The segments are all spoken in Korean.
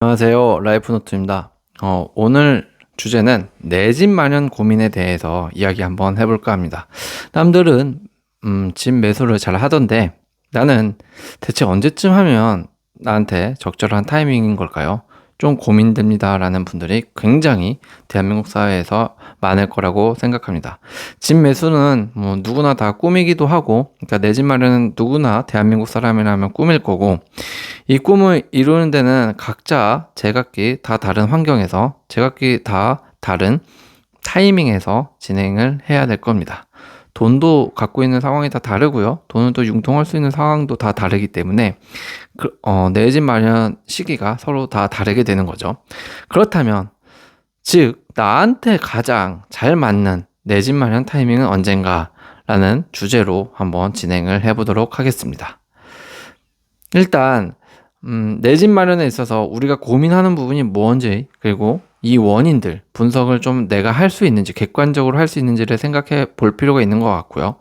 안녕하세요. 라이프노트입니다. 오늘 주제는 내 집 마련 고민에 대해서 이야기 한번 해볼까 합니다. 남들은 집 매수를 잘 하던데 나는 대체 언제쯤 하면 나한테 적절한 타이밍인 걸까요? 좀 고민됩니다 라는 분들이 굉장히 대한민국 사회에서 많을 거라고 생각합니다. 집 매수는 뭐 누구나 다 꿈이기도 하고, 그러니까 내 집 마련은 누구나 대한민국 사람이라면 꿈일 거고, 이 꿈을 이루는 데는 각자 제각기 다 다른 환경에서 제각기 다 다른 타이밍에서 진행을 해야 될 겁니다. 돈도 갖고 있는 상황이 다 다르고요. 돈을 또 융통할 수 있는 상황도 다 다르기 때문에 내 집 마련 시기가 서로 다 다르게 되는 거죠. 그렇다면 즉 나한테 가장 잘 맞는 내 집 마련 타이밍은 언젠가라는 주제로 한번 진행을 해보도록 하겠습니다. 일단 내 집 마련에 있어서 우리가 고민하는 부분이 뭔지, 그리고 이 원인들 분석을 좀 내가 할 수 있는지, 객관적으로 할 수 있는지를 생각해 볼 필요가 있는 것 같고요.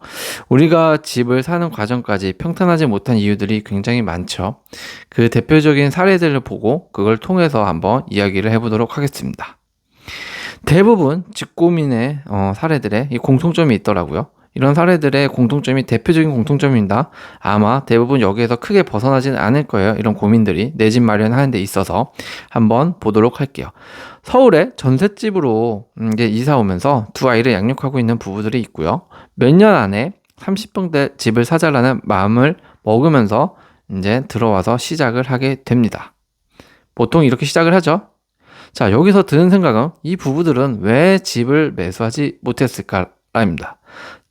우리가 집을 사는 과정까지 평탄하지 못한 이유들이 굉장히 많죠. 그 대표적인 사례들을 보고 그걸 통해서 한번 이야기를 해보도록 하겠습니다. 대부분 집 고민의 사례들의 이 공통점이 있더라고요. 이런 사례들의 공통점이 대표적인 공통점입니다. 아마 대부분 여기에서 크게 벗어나지는 않을 거예요. 이런 고민들이 내 집 마련하는 데 있어서 한번 보도록 할게요. 서울에 전셋집으로 이제 이사 오면서 두 아이를 양육하고 있는 부부들이 있고요. 몇 년 안에 30평대 집을 사자라는 마음을 먹으면서 이제 들어와서 시작을 하게 됩니다. 보통 이렇게 시작을 하죠. 자, 여기서 드는 생각은 이 부부들은 왜 집을 매수하지 못했을까입니다.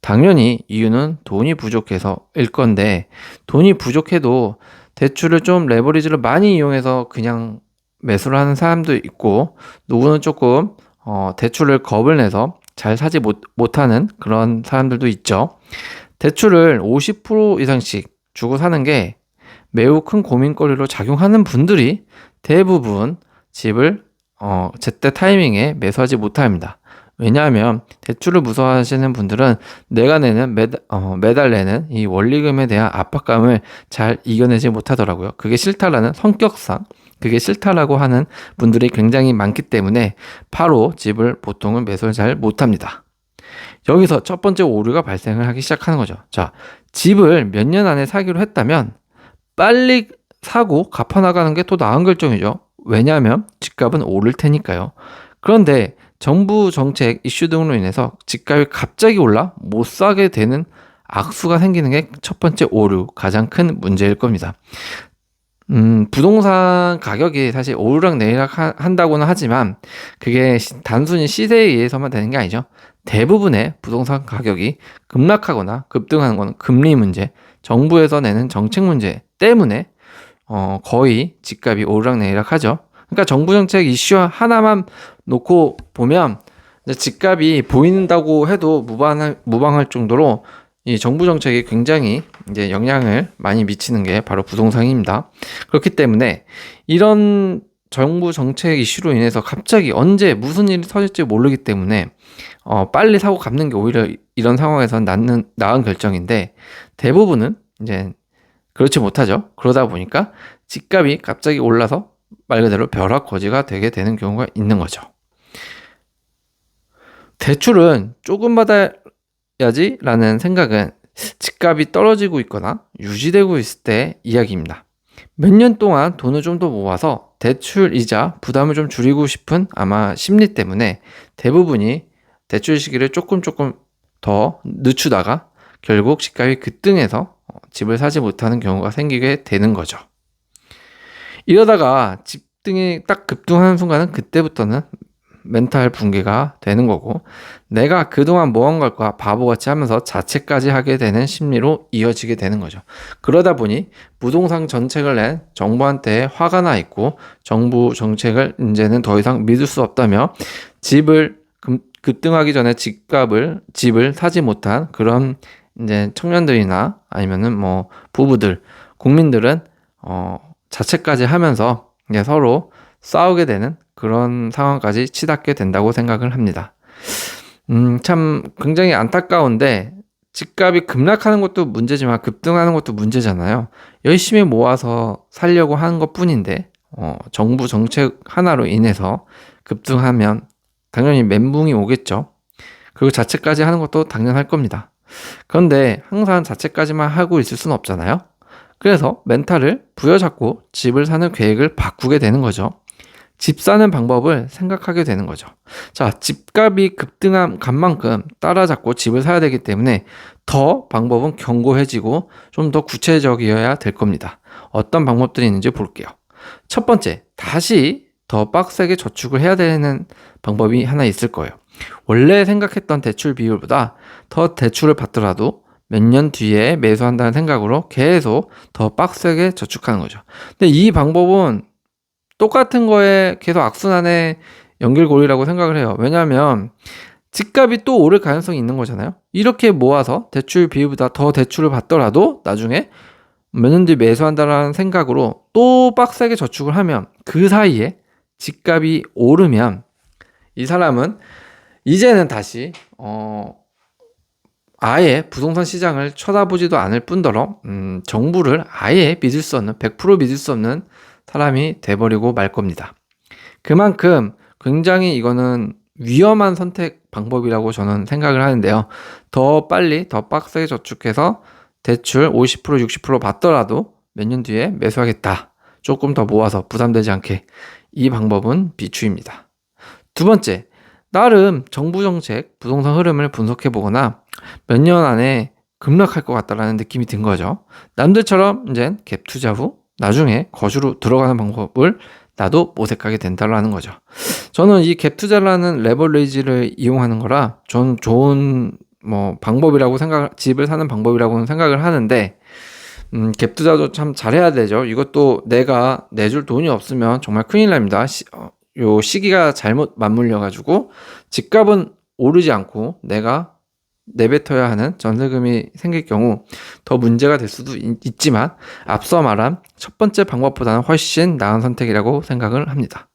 당연히 이유는 돈이 부족해서일 건데, 돈이 부족해도 대출을 좀 레버리지를 많이 이용해서 그냥 매수를 하는 사람도 있고, 누구는 조금 대출을 겁을 내서 잘 사지 못하는 그런 사람들도 있죠. 대출을 50% 이상씩 주고 사는 게 매우 큰 고민거리로 작용하는 분들이 대부분 집을 제때 타이밍에 매수하지 못합니다. 왜냐하면 대출을 무서워하시는 분들은 내가 내는 매달 내는 이 원리금에 대한 압박감을 잘 이겨내지 못하더라고요. 그게 싫다라는 성격상 그게 싫다라고 하는 분들이 굉장히 많기 때문에 바로 집을 보통은 매수를 잘 못합니다. 여기서 첫 번째 오류가 발생을 하기 시작하는 거죠. 자, 집을 몇 년 안에 사기로 했다면 빨리 사고 갚아나가는 게 더 나은 결정이죠. 왜냐하면 집값은 오를 테니까요. 그런데 정부 정책 이슈 등으로 인해서 집값이 갑자기 올라 못 사게 되는 악수가 생기는 게 첫 번째 오류, 가장 큰 문제일 겁니다. 부동산 가격이 사실 오르락 내리락 한다고는 하지만 그게 단순히 시세에 의해서만 되는 게 아니죠. 대부분의 부동산 가격이 급락하거나 급등하는 건 금리 문제, 정부에서 내는 정책 문제 때문에 거의 집값이 오르락내리락 하죠. 그러니까 정부 정책 이슈 하나만 놓고 보면 집값이 보인다고 해도 무방할 정도로 이 정부 정책이 굉장히 이제 영향을 많이 미치는 게 바로 부동산입니다. 그렇기 때문에 이런 정부 정책 이슈로 인해서 갑자기 언제 무슨 일이 터질지 모르기 때문에 빨리 사고 갚는 게 오히려 이런 상황에서는 나은 결정인데, 대부분은 이제 그렇지 못하죠. 그러다 보니까 집값이 갑자기 올라서 말 그대로 벼락거지가 되게 되는 경우가 있는 거죠. 대출은 조금 받아야지 라는 생각은 집값이 떨어지고 있거나 유지되고 있을 때 이야기입니다. 몇 년 동안 돈을 좀 더 모아서 대출 이자 부담을 좀 줄이고 싶은 아마 심리 때문에 대부분이 대출 시기를 조금 더 늦추다가 결국 집값이 급등해서 집을 사지 못하는 경우가 생기게 되는 거죠. 이러다가 집등이 딱 급등하는 순간은 그때부터는 멘탈 붕괴가 되는 거고, 내가 그동안 뭐 한 걸까 바보같이 하면서 자책까지 하게 되는 심리로 이어지게 되는 거죠. 그러다 보니 부동산 정책을 낸 정부한테 화가 나 있고, 정부 정책을 이제는 더 이상 믿을 수 없다며 집을 급등하기 전에 집을 사지 못한 그런 이제 청년들이나 아니면은 뭐 부부들, 국민들은 자책까지 하면서 이제 서로 싸우게 되는 그런 상황까지 치닫게 된다고 생각을 합니다. 참 굉장히 안타까운데, 집값이 급락하는 것도 문제지만 급등하는 것도 문제잖아요. 열심히 모아서 살려고 하는 것 뿐인데 정부 정책 하나로 인해서 급등하면 당연히 멘붕이 오겠죠. 그리고 자책까지 하는 것도 당연할 겁니다. 그런데 항상 자책까지만 하고 있을 수는 없잖아요. 그래서 멘탈을 부여잡고 집을 사는 계획을 바꾸게 되는 거죠. 집 사는 방법을 생각하게 되는 거죠. 자, 집값이 급등한 값만큼 따라잡고 집을 사야 되기 때문에 더 방법은 견고해지고 좀 더 구체적이어야 될 겁니다. 어떤 방법들이 있는지 볼게요. 첫 번째, 다시 더 빡세게 저축을 해야 되는 방법이 하나 있을 거예요. 원래 생각했던 대출 비율보다 더 대출을 받더라도 몇 년 뒤에 매수한다는 생각으로 계속 더 빡세게 저축하는 거죠. 근데 이 방법은 똑같은 거에 계속 악순환의 연결고리라고 생각을 해요. 왜냐하면 집값이 또 오를 가능성이 있는 거잖아요. 이렇게 모아서 대출 비율보다 더 대출을 받더라도 나중에 몇 년 뒤 매수한다라는 생각으로 또 빡세게 저축을 하면 그 사이에 집값이 오르면 이 사람은 이제는 다시 아예 부동산 시장을 쳐다보지도 않을 뿐더러 정부를 아예 믿을 수 없는 100% 믿을 수 없는 사람이 돼버리고 말 겁니다. 그만큼 굉장히 이거는 위험한 선택 방법이라고 저는 생각을 하는데요. 더 빨리 더 빡세게 저축해서 대출 50% 60% 받더라도 몇 년 뒤에 매수하겠다. 조금 더 모아서 부담되지 않게. 이 방법은 비추입니다. 두 번째, 나름 정부 정책, 부동산 흐름을 분석해 보거나 몇 년 안에 급락할 것 같다라는 느낌이 든 거죠. 남들처럼 이제 갭 투자 후 나중에 거주로 들어가는 방법을 나도 모색하게 된다라는 거죠. 저는 이 갭 투자라는 레버리지를 이용하는 거라 전 좋은 방법이라고 집을 사는 방법이라고는 생각을 하는데 갭 투자도 참 잘해야 되죠. 이것도 내가 내줄 돈이 없으면 정말 큰일 납니다. 요 시기가 잘못 맞물려 가지고 집값은 오르지 않고 내가 내뱉어야 하는 전세금이 생길 경우 더 문제가 될 수도 있지만 앞서 말한 첫 번째 방법보다는 훨씬 나은 선택이라고 생각을 합니다.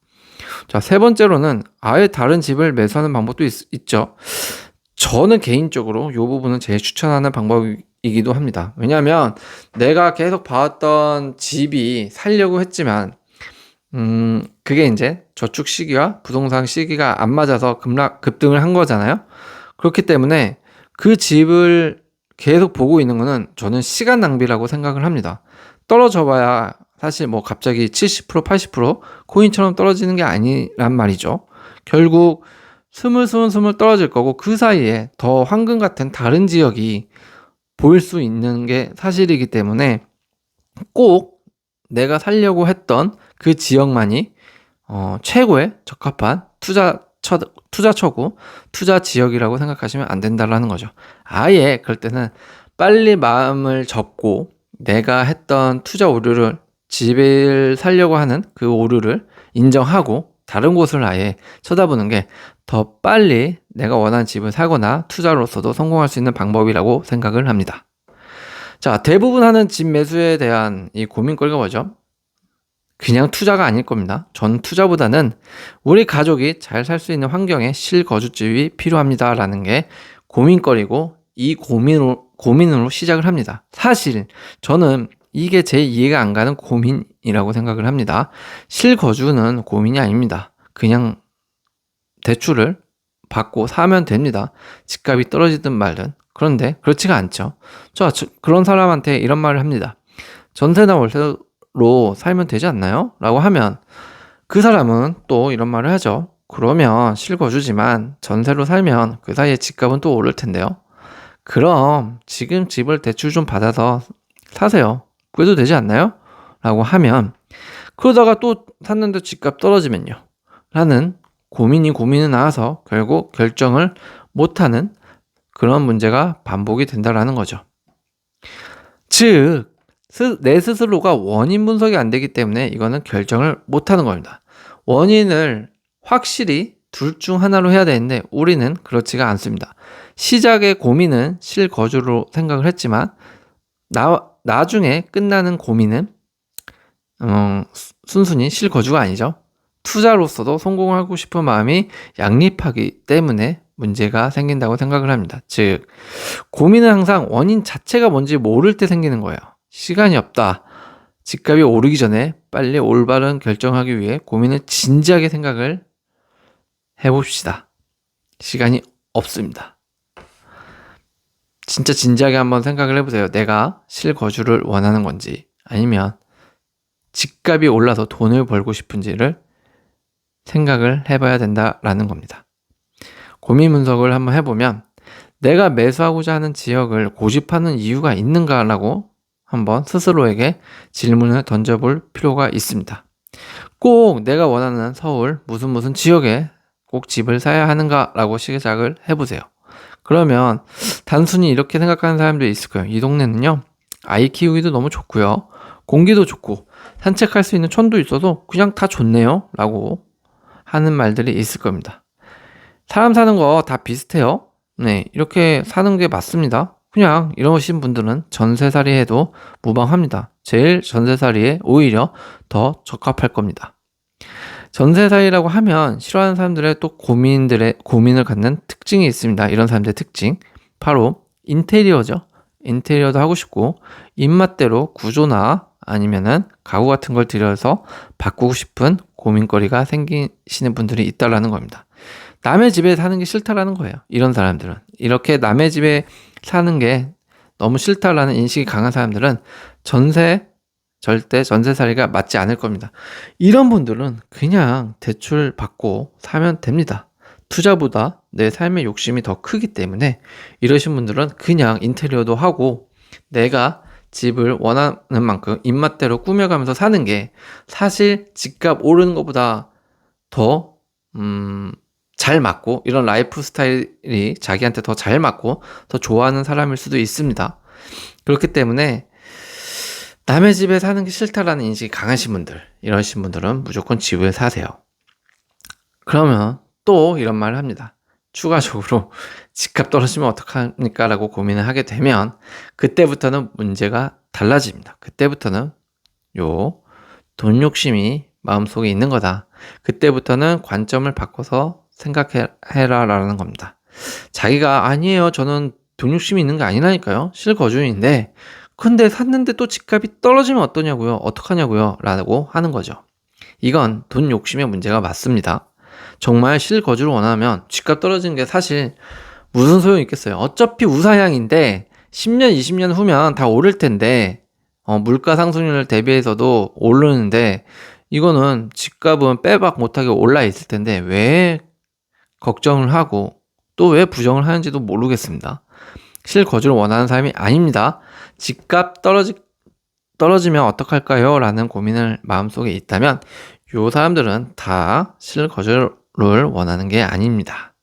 자, 세 번째로는 아예 다른 집을 매수하는 방법도 있죠. 저는 개인적으로 이 부분은 제일 추천하는 방법이기도 합니다. 왜냐하면 내가 계속 봐왔던 집이 살려고 했지만 그게 이제 저축 시기와 부동산 시기가 안 맞아서 급등을 한 거잖아요. 그렇기 때문에 그 집을 계속 보고 있는 거는 저는 시간 낭비라고 생각을 합니다. 떨어져 봐야 사실 갑자기 70% 80% 코인처럼 떨어지는 게 아니란 말이죠. 결국 스물스물 떨어질 거고 그 사이에 더 황금 같은 다른 지역이 보일 수 있는 게 사실이기 때문에 꼭 내가 살려고 했던 그 지역만이 최고의 적합한 투자처고 투자 지역이라고 생각하시면 안 된다라는 거죠. 아예 그럴 때는 빨리 마음을 접고 내가 했던 투자 오류를 집을 살려고 하는 그 오류를 인정하고 다른 곳을 아예 쳐다보는 게 더 빨리 내가 원하는 집을 사거나 투자로서도 성공할 수 있는 방법이라고 생각을 합니다. 자, 대부분 하는 집 매수에 대한 이 고민거리가 뭐죠? 그냥 투자가 아닐 겁니다. 전 투자보다는 우리 가족이 잘 살 수 있는 환경에 실거주집이 필요합니다라는 게 고민거리고 이 고민으로 시작을 합니다. 사실 저는 이게 제 이해가 안 가는 고민이라고 생각을 합니다. 실거주는 고민이 아닙니다. 그냥 대출을 받고 사면 됩니다. 집값이 떨어지든 말든. 그런데 그렇지가 않죠. 그런 사람한테 이런 말을 합니다. 전세나 월세로 살면 되지 않나요? 라고 하면 그 사람은 또 이런 말을 하죠. 그러면 실거주지만 전세로 살면 그 사이에 집값은 또 오를 텐데요. 그럼 지금 집을 대출 좀 받아서 사세요. 그래도 되지 않나요? 라고 하면 그러다가 또 샀는데 집값 떨어지면요. 라는 고민이 나와서 결국 결정을 못하는 그런 문제가 반복이 된다라는 거죠. 즉, 내 스스로가 원인 분석이 안 되기 때문에 이거는 결정을 못하는 겁니다. 원인을 확실히 둘 중 하나로 해야 되는데 우리는 그렇지가 않습니다. 시작의 고민은 실거주로 생각을 했지만 나중에 끝나는 고민은 순순히 실거주가 아니죠. 투자로서도 성공하고 싶은 마음이 양립하기 때문에 문제가 생긴다고 생각을 합니다. 즉, 고민은 항상 원인 자체가 뭔지 모를 때 생기는 거예요. 시간이 없다. 집값이 오르기 전에 빨리 올바른 결정하기 위해 고민을 진지하게 생각을 해봅시다. 시간이 없습니다. 진짜 진지하게 한번 생각을 해보세요. 내가 실거주를 원하는 건지 아니면 집값이 올라서 돈을 벌고 싶은지를 생각을 해봐야 된다라는 겁니다. 고민 분석을 한번 해보면 내가 매수하고자 하는 지역을 고집하는 이유가 있는가라고 한번 스스로에게 질문을 던져볼 필요가 있습니다. 꼭 내가 원하는 서울 무슨 지역에 꼭 집을 사야 하는가라고 시작을 해보세요. 그러면 단순히 이렇게 생각하는 사람들이 있을 거예요. 이 동네는요, 아이 키우기도 너무 좋고요, 공기도 좋고 산책할 수 있는 촌도 있어서 그냥 다 좋네요 라고 하는 말들이 있을 겁니다. 사람 사는 거 다 비슷해요. 네, 이렇게 사는 게 맞습니다. 그냥 이러신 분들은 전세살이 해도 무방합니다. 제일 전세살이에 오히려 더 적합할 겁니다. 전세살이라고 하면 싫어하는 사람들의 또 고민을 갖는 특징이 있습니다. 이런 사람들의 특징, 바로 인테리어죠. 인테리어도 하고 싶고 입맛대로 구조나 아니면은 가구 같은 걸 들여서 바꾸고 싶은 고민거리가 생기시는 분들이 있다라는 겁니다. 남의 집에 사는 게 싫다라는 거예요. 이런 사람들은. 이렇게 남의 집에 사는 게 너무 싫다라는 인식이 강한 사람들은 절대 전세살이가 맞지 않을 겁니다. 이런 분들은 그냥 대출 받고 사면 됩니다. 투자보다 내 삶의 욕심이 더 크기 때문에 이러신 분들은 그냥 인테리어도 하고 내가 집을 원하는 만큼 입맛대로 꾸며가면서 사는 게 사실 집값 오르는 것보다 더 잘 맞고, 이런 라이프 스타일이 자기한테 더 잘 맞고 더 좋아하는 사람일 수도 있습니다. 그렇기 때문에 남의 집에 사는 게 싫다라는 인식이 강하신 분들, 이러신 분들은 무조건 집을 사세요. 그러면 또 이런 말을 합니다. 추가적으로 집값 떨어지면 어떡합니까? 라고 고민을 하게 되면 그때부터는 문제가 달라집니다. 그때부터는 돈 욕심이 마음속에 있는 거다. 그때부터는 관점을 바꿔서 생각해라 라는 겁니다. 자기가 아니에요, 저는 돈 욕심이 있는 게 아니라니까요, 실거주인인데 근데 샀는데 또 집값이 떨어지면 어떠냐고요, 어떡하냐고요 라고 하는 거죠. 이건 돈 욕심의 문제가 맞습니다. 정말 실거주를 원하면 집값 떨어지는 게 사실 무슨 소용이 있겠어요. 어차피 우상향인데 10년 20년 후면 다 오를 텐데 물가 상승률 대비해서도 오르는데 이거는 집값은 빼박 못하게 올라 있을 텐데 왜 걱정을 하고 또 왜 부정을 하는지도 모르겠습니다. 실거주를 원하는 사람이 아닙니다. 집값 떨어지면 어떡할까요? 라는 고민을 마음속에 있다면 요 사람들은 다 실거주를 원하는 게 아닙니다.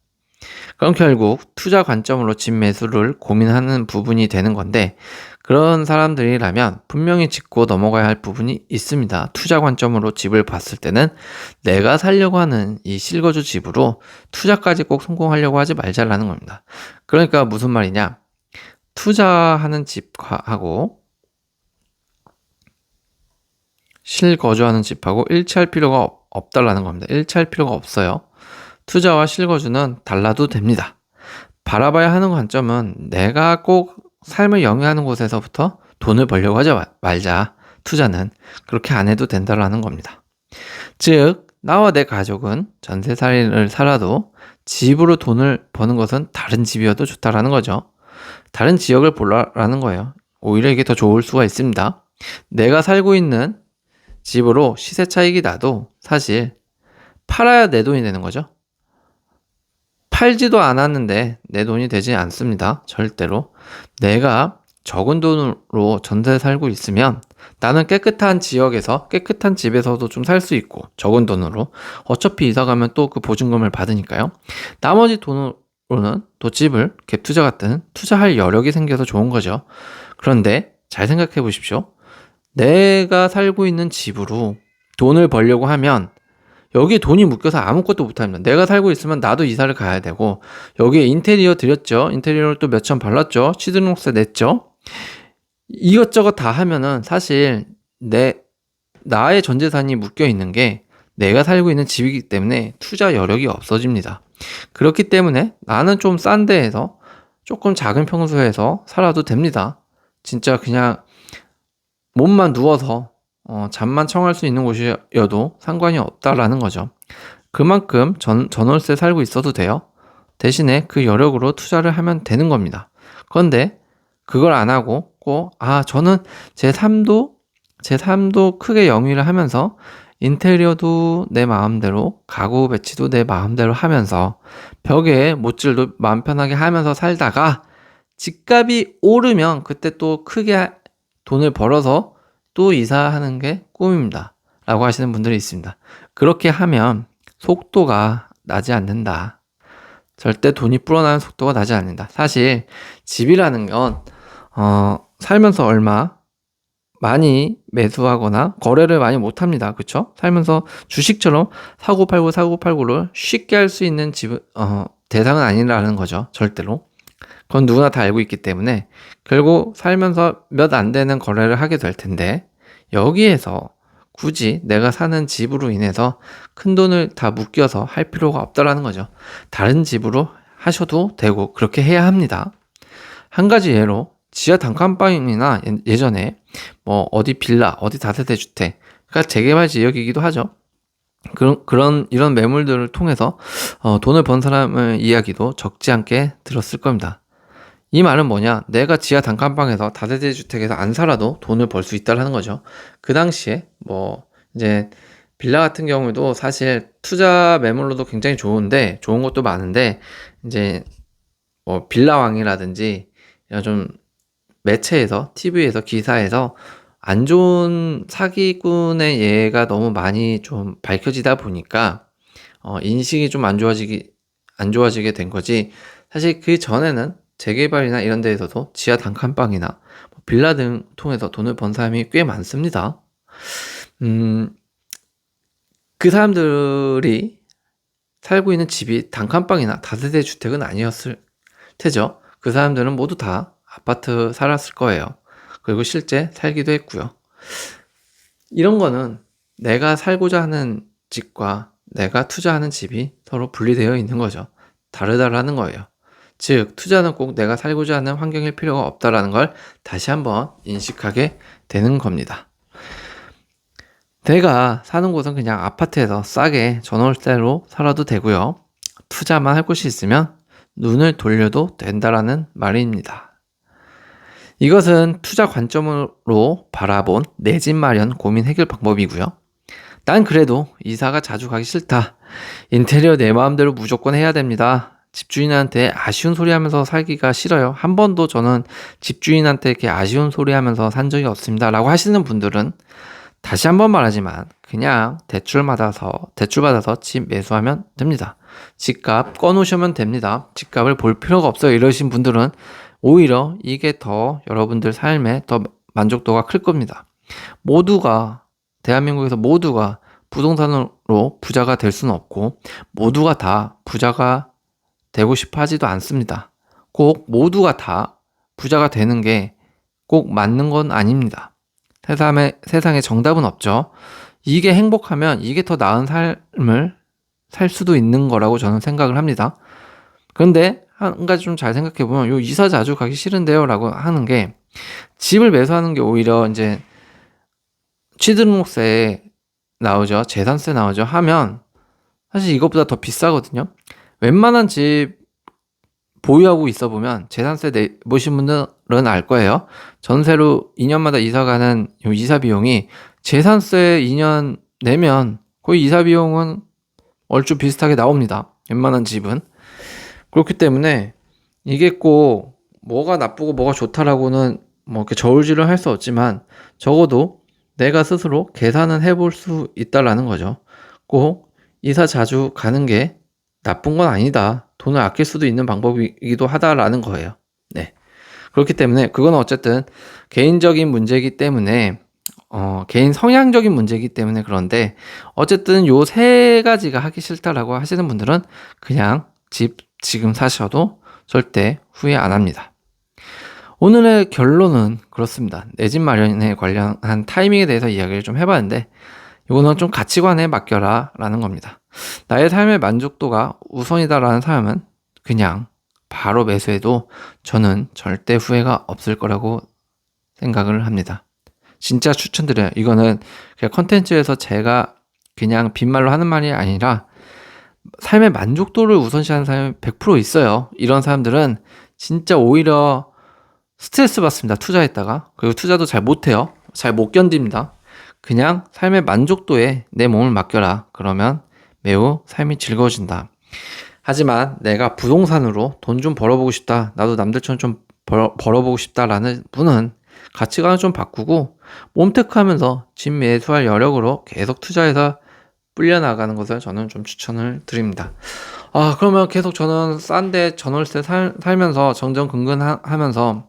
그럼 결국 투자 관점으로 집 매수를 고민하는 부분이 되는 건데, 그런 사람들이라면 분명히 짚고 넘어가야 할 부분이 있습니다. 투자 관점으로 집을 봤을 때는 내가 살려고 하는 이 실거주 집으로 투자까지 꼭 성공하려고 하지 말자라는 겁니다. 그러니까 무슨 말이냐, 투자하는 집하고 실거주하는 집하고 일치할 필요가 없다라는 겁니다. 일치할 필요가 없어요. 투자와 실거주는 달라도 됩니다. 바라봐야 하는 관점은 내가 꼭 삶을 영위하는 곳에서부터 돈을 벌려고 하지 말자. 투자는 그렇게 안 해도 된다라는 겁니다. 즉, 나와 내 가족은 전세살이를 살아도 집으로 돈을 버는 것은 다른 집이어도 좋다라는 거죠. 다른 지역을 보라라는 거예요. 오히려 이게 더 좋을 수가 있습니다. 내가 살고 있는 집으로 시세 차익이 나도 사실 팔아야 내 돈이 되는 거죠. 팔지도 않았는데 내 돈이 되지 않습니다. 절대로. 내가 적은 돈으로 전세 살고 있으면 나는 깨끗한 지역에서 깨끗한 집에서도 좀 살 수 있고, 적은 돈으로 어차피 이사 가면 또 그 보증금을 받으니까요. 나머지 돈으로는 또 집을 갭 투자 같은 투자할 여력이 생겨서 좋은 거죠. 그런데 잘 생각해 보십시오. 내가 살고 있는 집으로 돈을 벌려고 하면 여기에 돈이 묶여서 아무것도 못합니다. 내가 살고 있으면 나도 이사를 가야 되고, 여기에 인테리어 들였죠. 인테리어를 또 몇천 발랐죠. 취등록세 냈죠. 이것저것 다 하면은 사실 나의 전 재산이 묶여 있는 게 내가 살고 있는 집이기 때문에 투자 여력이 없어집니다. 그렇기 때문에 나는 좀 싼 데에서 조금 작은 평수에서 살아도 됩니다. 진짜 그냥 몸만 누워서 잠만 청할 수 있는 곳이어도 상관이 없다라는 거죠. 그만큼 전월세 살고 있어도 돼요. 대신에 그 여력으로 투자를 하면 되는 겁니다. 그런데 그걸 안 하고 꼭 저는 제 삶도 크게 영위를 하면서 인테리어도 내 마음대로, 가구 배치도 내 마음대로 하면서 벽에 못질도 마음 편하게 하면서 살다가 집값이 오르면 그때 또 크게 돈을 벌어서 또 이사하는 게 꿈입니다. 라고 하시는 분들이 있습니다. 그렇게 하면 속도가 나지 않는다. 절대 돈이 불어나는 속도가 나지 않는다. 사실 집이라는 건 살면서 얼마 많이 매수하거나 거래를 많이 못합니다. 그쵸? 살면서 주식처럼 사고팔고를 쉽게 할 수 있는 대상은 아니라는 거죠. 절대로. 그건 누구나 다 알고 있기 때문에 결국 살면서 몇 안 되는 거래를 하게 될 텐데 여기에서 굳이 내가 사는 집으로 인해서 큰 돈을 다 묶여서 할 필요가 없다라는 거죠. 다른 집으로 하셔도 되고 그렇게 해야 합니다. 한 가지 예로 지하 단칸방이나 예전에 뭐 어디 빌라, 어디 다세대 주택, 그러니까 재개발 지역이기도 하죠. 이런 매물들을 통해서 돈을 번 사람의 이야기도 적지 않게 들었을 겁니다. 이 말은 뭐냐? 내가 지하 단칸방에서 다세대 주택에서 안 살아도 돈을 벌 수 있다는 거죠. 그 당시에 이제 빌라 같은 경우도 사실 투자 매물로도 굉장히 좋은 것도 많은데 이제 빌라왕이라든지 이런 좀 매체에서 TV에서 기사에서 안 좋은 사기꾼의 예가 너무 많이 좀 밝혀지다 보니까 인식이 좀 안 좋아지게 된 거지. 사실 그 전에는 재개발이나 이런 데에서도 지하 단칸방이나 빌라 등 통해서 돈을 번 사람이 꽤 많습니다. 그 사람들이 살고 있는 집이 단칸방이나 다세대 주택은 아니었을 테죠. 그 사람들은 모두 다 아파트 살았을 거예요. 그리고 실제 살기도 했고요. 이런 거는 내가 살고자 하는 집과 내가 투자하는 집이 서로 분리되어 있는 거죠. 다르다라는 거예요. 즉, 투자는 꼭 내가 살고자 하는 환경일 필요가 없다라는 걸 다시 한번 인식하게 되는 겁니다. 내가 사는 곳은 그냥 아파트에서 싸게 전월세로 살아도 되고요. 투자만 할 곳이 있으면 눈을 돌려도 된다라는 말입니다. 이것은 투자 관점으로 바라본 내 집 마련 고민 해결 방법이고요. 난 그래도 이사가 자주 가기 싫다. 인테리어 내 마음대로 무조건 해야 됩니다. 집주인한테 아쉬운 소리 하면서 살기가 싫어요. 한 번도 저는 집주인한테 이렇게 아쉬운 소리 하면서 산 적이 없습니다. 라고 하시는 분들은 다시 한번 말하지만 그냥 대출 받아서 집 매수하면 됩니다. 집값 꺼놓으시면 됩니다. 집값을 볼 필요가 없어요. 이러신 분들은 오히려 이게 더 여러분들 삶에 더 만족도가 클 겁니다. 대한민국에서 모두가 부동산으로 부자가 될 수는 없고 모두가 다 부자가 되고 싶어 하지도 않습니다. 꼭 모두가 다 부자가 되는 게 꼭 맞는 건 아닙니다. 세상에 정답은 없죠. 이게 행복하면 이게 더 나은 삶을 살 수도 있는 거라고 저는 생각을 합니다. 그런데 한 가지 좀 잘 생각해보면 요 이사 자주 가기 싫은데요 라고 하는 게 집을 매수하는 게 오히려 이제 취등록세 나오죠. 재산세 나오죠. 하면 사실 이것보다 더 비싸거든요. 웬만한 집 보유하고 있어 보면 재산세 내보신 분들은 알 거예요. 전세로 2년마다 이사 가는 요 이사 비용이 재산세 2년 내면 거의 이사 비용은 얼추 비슷하게 나옵니다. 웬만한 집은. 그렇기 때문에 이게 꼭 뭐가 나쁘고 뭐가 좋다라고는 이렇게 저울질을 할 수 없지만 적어도 내가 스스로 계산은 해볼 수 있다라는 거죠. 꼭 이사 자주 가는 게 나쁜 건 아니다. 돈을 아낄 수도 있는 방법이기도 하다라는 거예요. 네. 그렇기 때문에 그건 어쨌든 개인적인 문제이기 때문에 개인 성향적인 문제이기 때문에 그런데 어쨌든 요 세 가지가 하기 싫다라고 하시는 분들은 그냥 집 지금 사셔도 절대 후회 안 합니다. 오늘의 결론은 그렇습니다. 내 집 마련에 관련한 타이밍에 대해서 이야기를 좀 해봤는데 이거는 좀 가치관에 맡겨라 라는 겁니다. 나의 삶의 만족도가 우선이다라는 사람은 그냥 바로 매수해도 저는 절대 후회가 없을 거라고 생각을 합니다. 진짜 추천드려요. 이거는 그냥 컨텐츠에서 제가 그냥 빈말로 하는 말이 아니라 삶의 만족도를 우선시하는 사람이 100% 있어요. 이런 사람들은 진짜 오히려 스트레스 받습니다. 투자했다가. 그리고 투자도 잘 못해요. 잘 못 견딥니다. 그냥 삶의 만족도에 내 몸을 맡겨라. 그러면 매우 삶이 즐거워진다. 하지만 내가 부동산으로 돈 좀 벌어보고 싶다. 나도 남들처럼 좀 벌어보고 싶다라는 분은 가치관을 좀 바꾸고 몸테크하면서 집 매수할 여력으로 계속 투자해서 불려나가는 것을 저는 좀 추천을 드립니다. 그러면 계속 저는 싼데 전월세 살면서 정정근근하면서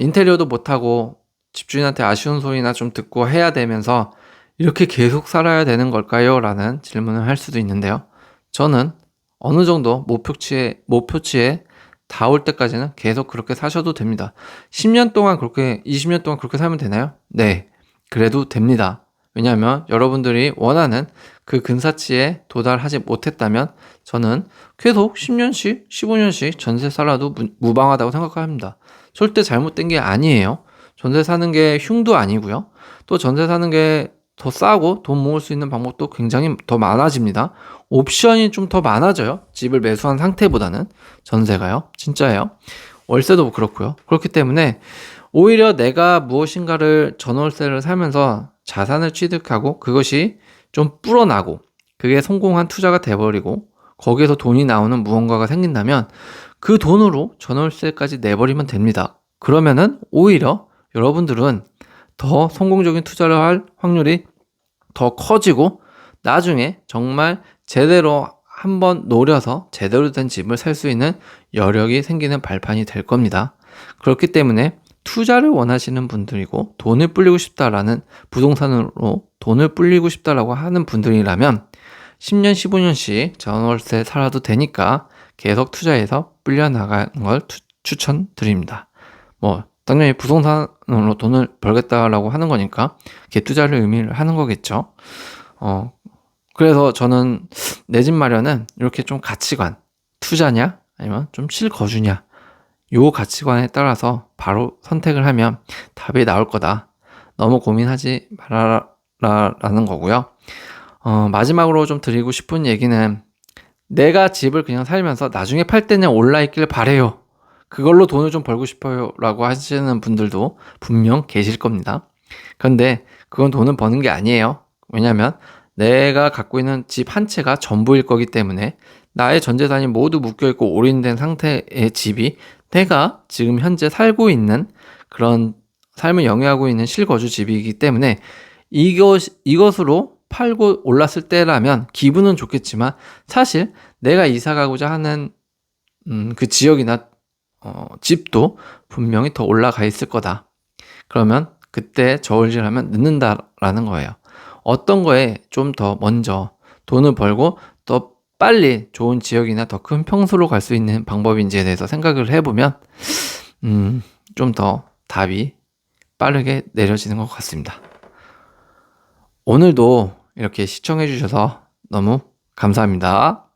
인테리어도 못하고 집주인한테 아쉬운 소리나 좀 듣고 해야 되면서 이렇게 계속 살아야 되는 걸까요? 라는 질문을 할 수도 있는데요. 저는 어느 정도 목표치에 닿을 때까지는 계속 그렇게 사셔도 됩니다. 10년 동안 그렇게, 20년 동안 그렇게 살면 되나요? 네. 그래도 됩니다. 왜냐하면 여러분들이 원하는 그 근사치에 도달하지 못했다면 저는 계속 10년씩, 15년씩 전세 살아도 무방하다고 생각합니다. 절대 잘못된 게 아니에요. 전세 사는 게 흉도 아니고요. 또 전세 사는 게 더 싸고 돈 모을 수 있는 방법도 굉장히 더 많아집니다. 옵션이 좀 더 많아져요. 집을 매수한 상태보다는. 전세가요. 진짜예요. 월세도 그렇고요. 그렇기 때문에 오히려 내가 무엇인가를 전월세를 살면서 자산을 취득하고 그것이 좀 불어나고 그게 성공한 투자가 돼버리고 거기에서 돈이 나오는 무언가가 생긴다면 그 돈으로 전월세까지 내버리면 됩니다. 그러면은 오히려 여러분들은 더 성공적인 투자를 할 확률이 더 커지고 나중에 정말 제대로 한번 노려서 제대로 된 집을 살 수 있는 여력이 생기는 발판이 될 겁니다. 그렇기 때문에 투자를 원하시는 분들이고 돈을 불리고 싶다라는 부동산으로 돈을 불리고 싶다라고 하는 분들이라면 10년, 15년씩 전월세 살아도 되니까 계속 투자해서 불려나가는 걸 추천드립니다. 당연히 부동산으로 돈을 벌겠다라고 하는 거니까 개투자를 의미를 하는 거겠죠. 그래서 저는 내 집 마련은 이렇게 좀 가치관, 투자냐 아니면 좀 실거주냐 요 가치관에 따라서 바로 선택을 하면 답이 나올 거다. 너무 고민하지 말아라라는 거고요. 마지막으로 좀 드리고 싶은 얘기는 내가 집을 그냥 살면서 나중에 팔 때는 올라 있길 바래요. 그걸로 돈을 좀 벌고 싶어요 라고 하시는 분들도 분명 계실 겁니다. 그런데 그건 돈을 버는 게 아니에요. 왜냐하면 내가 갖고 있는 집 한 채가 전부일 거기 때문에 나의 전 재산이 모두 묶여있고 올인된 상태의 집이 내가 지금 현재 살고 있는 그런 삶을 영위하고 있는 실거주 집이기 때문에 이것으로 팔고 올랐을 때라면 기분은 좋겠지만 사실 내가 이사 가고자 하는 그 지역이나 집도 분명히 더 올라가 있을 거다. 그러면 그때 저울질하면 늦는다라는 거예요. 어떤 거에 좀 더 먼저 돈을 벌고 더 빨리 좋은 지역이나 더 큰 평수로 갈 수 있는 방법인지에 대해서 생각을 해보면 좀 더 답이 빠르게 내려지는 것 같습니다. 오늘도 이렇게 시청해 주셔서 너무 감사합니다.